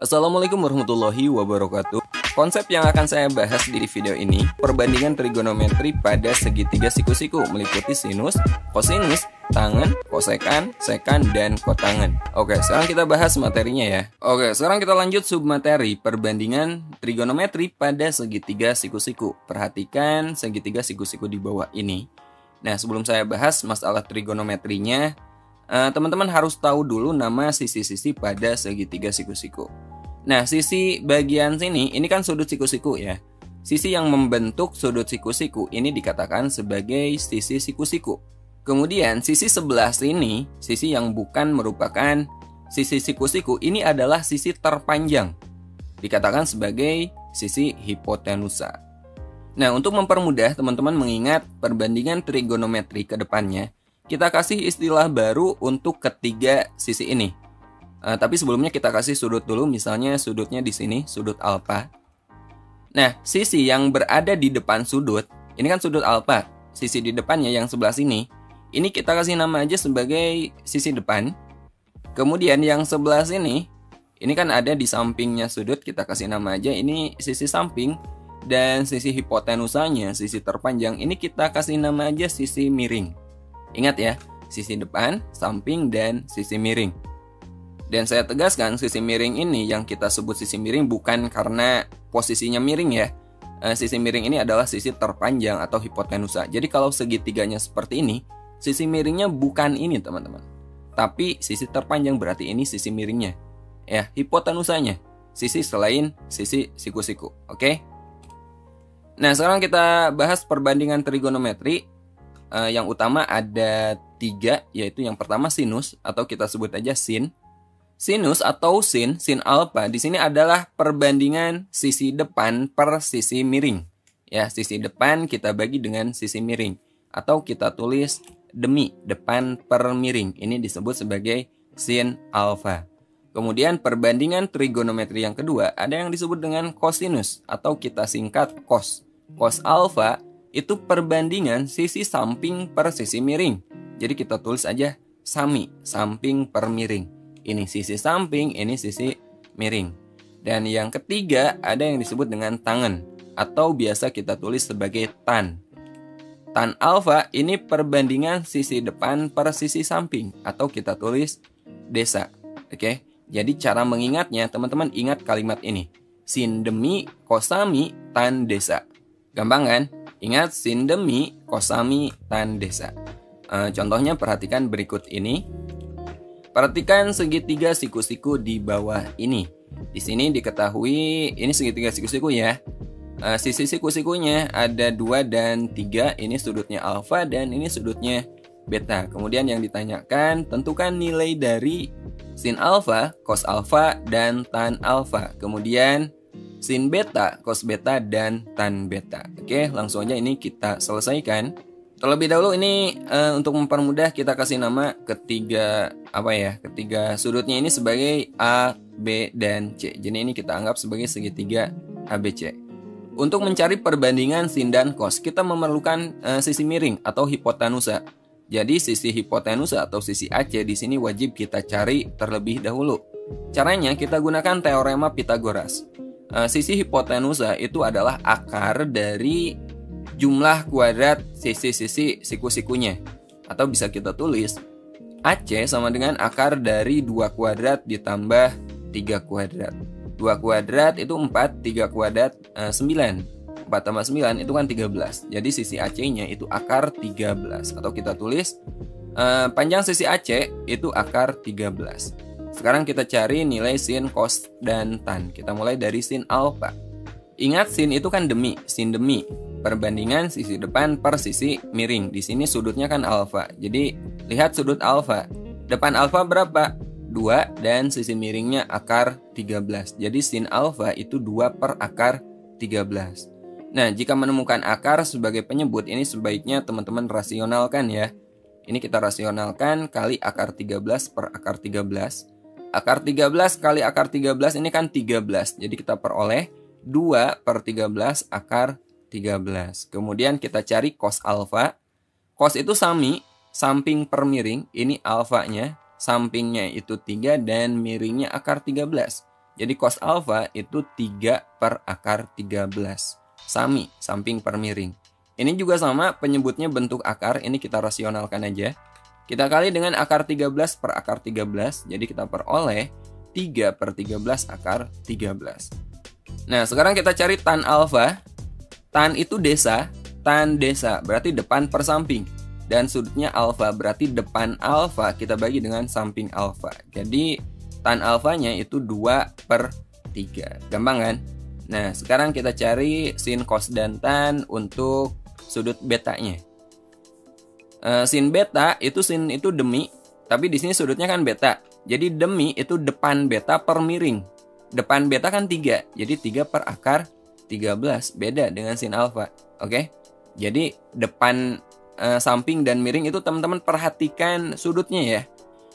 Assalamualaikum warahmatullahi wabarakatuh. Konsep yang akan saya bahas di video ini, perbandingan trigonometri pada segitiga siku-siku meliputi sinus, kosinus, tangen, kosekan, sekan, dan kotangen. Oke, sekarang kita bahas materinya ya. Oke, sekarang kita lanjut submateri perbandingan trigonometri pada segitiga siku-siku. Perhatikan segitiga siku-siku di bawah ini. Nah, sebelum saya bahas masalah trigonometrinya, teman-teman harus tahu dulu nama sisi-sisi pada segitiga siku-siku. Nah, sisi bagian sini, ini kan sudut siku-siku ya. Sisi yang membentuk sudut siku-siku ini dikatakan sebagai sisi siku-siku. Kemudian sisi sebelah sini, sisi yang bukan merupakan sisi siku-siku, ini adalah sisi terpanjang. Dikatakan sebagai sisi hipotenusa. Nah, untuk mempermudah teman-teman mengingat perbandingan trigonometri ke depannya, kita kasih istilah baru untuk ketiga sisi ini. Tapi sebelumnya kita kasih sudut dulu, misalnya sudutnya di sini, sudut alfa. Nah, sisi yang berada di depan sudut, ini kan sudut alfa. Sisi di depannya yang sebelah sini, ini kita kasih nama aja sebagai sisi depan. Kemudian yang sebelah sini, ini kan ada di sampingnya sudut, kita kasih nama aja ini sisi samping. Dan sisi hipotenusanya, sisi terpanjang, ini kita kasih nama aja sisi miring. Ingat ya, sisi depan, samping, dan sisi miring. Dan saya tegaskan sisi miring ini yang kita sebut sisi miring bukan karena posisinya miring ya. Sisi miring ini adalah sisi terpanjang atau hipotenusa. Jadi kalau segitiganya seperti ini, sisi miringnya bukan ini teman-teman. Tapi sisi terpanjang berarti ini sisi miringnya. Ya, hipotenusanya. Sisi selain sisi siku-siku. Oke? Nah, sekarang kita bahas perbandingan trigonometri. Yang utama ada 3, yaitu yang pertama sinus atau kita sebut aja sin. Sinus atau sin alfa di sini adalah perbandingan sisi depan per sisi miring. Ya, sisi depan kita bagi dengan sisi miring atau kita tulis demi depan per miring. Ini disebut sebagai sin alfa. Kemudian perbandingan trigonometri yang kedua ada yang disebut dengan kosinus atau kita singkat cos. Cos alfa itu perbandingan sisi samping per sisi miring. Jadi kita tulis aja sami, samping per miring. Ini sisi samping, ini sisi miring. Dan yang ketiga ada yang disebut dengan tangen atau biasa kita tulis sebagai tan. Tan alfa ini perbandingan sisi depan per sisi samping atau kita tulis desa. Oke. Jadi cara mengingatnya teman-teman ingat kalimat ini. Sin demi kosami tan desa. Gampang kan? Ingat sin demi kosami tan desa. Contohnya perhatikan berikut ini. Perhatikan segitiga siku-siku di bawah ini. Di sini diketahui ini segitiga siku-siku ya. Sisi siku-sikunya ada 2 dan 3. Ini sudutnya alfa dan ini sudutnya beta. Kemudian yang ditanyakan tentukan nilai dari sin alfa, cos alfa, dan tan alfa. Kemudian sin beta, cos beta, dan tan beta. Oke, langsung aja ini kita selesaikan. Terlebih dahulu ini untuk mempermudah kita kasih nama ketiga sudutnya ini sebagai A, B, dan C. Jadi ini kita anggap sebagai segitiga ABC. Untuk mencari perbandingan sin dan cos, kita memerlukan sisi miring atau hipotenusa. Jadi sisi hipotenusa atau sisi AC di sini wajib kita cari terlebih dahulu. Caranya kita gunakan teorema Pythagoras. Sisi hipotenusa itu adalah akar dari jumlah kuadrat sisi-sisi siku-sikunya. Atau bisa kita tulis AC sama dengan akar dari 2 kuadrat ditambah 3 kuadrat. 2 kuadrat itu 4, 3 kuadrat 9. 4 tambah 9 itu kan 13. Jadi sisi AC-nya itu akar 13. Atau kita tulis panjang sisi AC itu akar 13. Sekarang kita cari nilai sin, cos, dan tan. Kita mulai dari sin alfa. Ingat sin itu kan demi, sin demi. Perbandingan sisi depan per sisi miring. Di sini sudutnya kan alfa. Jadi lihat sudut alfa. Depan alfa berapa? 2 dan sisi miringnya akar 13. Jadi sin alfa itu 2 per akar 13. Nah, jika menemukan akar sebagai penyebut, ini sebaiknya teman-teman rasionalkan ya. Ini kita rasionalkan kali akar 13 per akar 13. Akar 13 kali akar 13 ini kan 13. Jadi kita peroleh 2 per 13 akar 13. Kemudian kita cari cos alfa. Cos itu sami, samping per miring. Ini alfanya, sampingnya itu 3 dan miringnya akar 13. Jadi cos alfa itu 3 per akar 13. Sami, samping per miring. Ini juga sama, penyebutnya bentuk akar, ini kita rasionalkan aja. Kita kali dengan akar 13 per akar 13, jadi kita peroleh 3 per 13 akar 13. Nah, sekarang kita cari tan alfa. Tan itu desa, tan desa berarti depan per samping. Dan sudutnya alfa, berarti depan alfa kita bagi dengan samping alfa. Jadi tan alfanya itu 2 per 3. Gampang kan? Nah, sekarang kita cari sin, cos, dan tan untuk sudut betanya. Sin beta itu sin itu demi, tapi di sini sudutnya kan beta. Jadi demi itu depan beta per miring. Depan beta kan 3, jadi 3 per akar 13. Beda dengan sin alfa. Oke? Jadi depan samping dan miring itu teman-teman perhatikan sudutnya ya.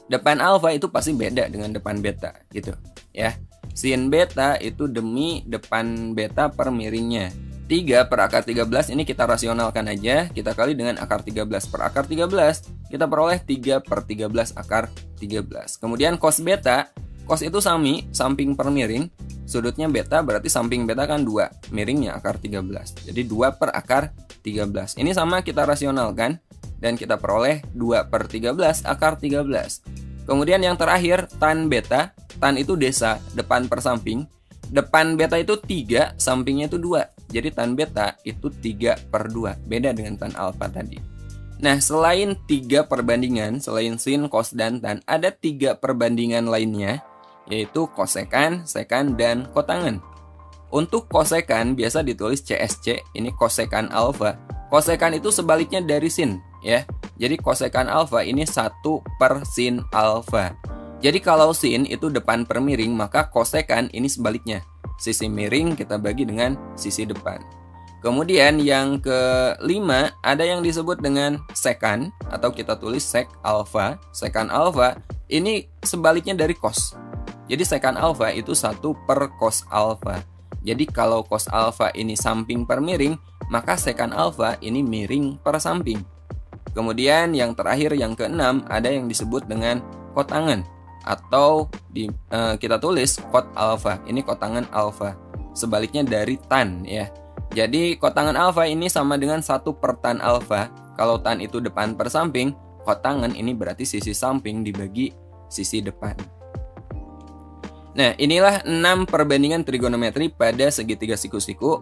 Depan alfa itu pasti beda dengan depan beta gitu ya. Sin beta itu demi depan beta per miringnya. 3 per akar 13 ini kita rasionalkan aja. Kita kali dengan akar 13 per akar 13. Kita peroleh 3 per 13 akar 13. Kemudian cos beta. Cos itu sami, samping per miring. Sudutnya beta berarti samping beta kan 2. Miringnya akar 13. Jadi 2 per akar 13. Ini sama kita rasionalkan. Dan kita peroleh 2 per 13 akar 13. Kemudian yang terakhir tan beta. Tan itu desa, depan per samping. Depan beta itu 3, sampingnya itu 2. Jadi tan beta itu 3 per 2. Beda dengan tan alfa tadi. Nah, selain 3 perbandingan, selain sin, cos, dan tan, ada 3 perbandingan lainnya, yaitu kosekan, sekan, dan kotangen. Untuk kosekan biasa ditulis CSC, ini kosekan alfa. Kosekan itu sebaliknya dari sin, ya. Jadi kosekan alfa ini 1 per sin alfa. Jadi kalau sin itu depan per miring, maka kosekan ini sebaliknya. Sisi miring kita bagi dengan sisi depan. Kemudian yang kelima ada yang disebut dengan sekan, atau kita tulis sek alfa. Sekan alfa ini sebaliknya dari cos. Jadi sekan alfa itu 1 per cos alfa. Jadi kalau cos alfa ini samping per miring, maka sekan alfa ini miring per samping. Kemudian yang terakhir yang keenam ada yang disebut dengan kotangen, atau kita tulis kot alfa. Ini kotangen alfa. Sebaliknya dari tan ya. Jadi kotangen alfa ini sama dengan 1 per tan alfa. Kalau tan itu depan per samping, kotangen ini berarti sisi samping dibagi sisi depan. Nah, inilah 6 perbandingan trigonometri pada segitiga siku-siku.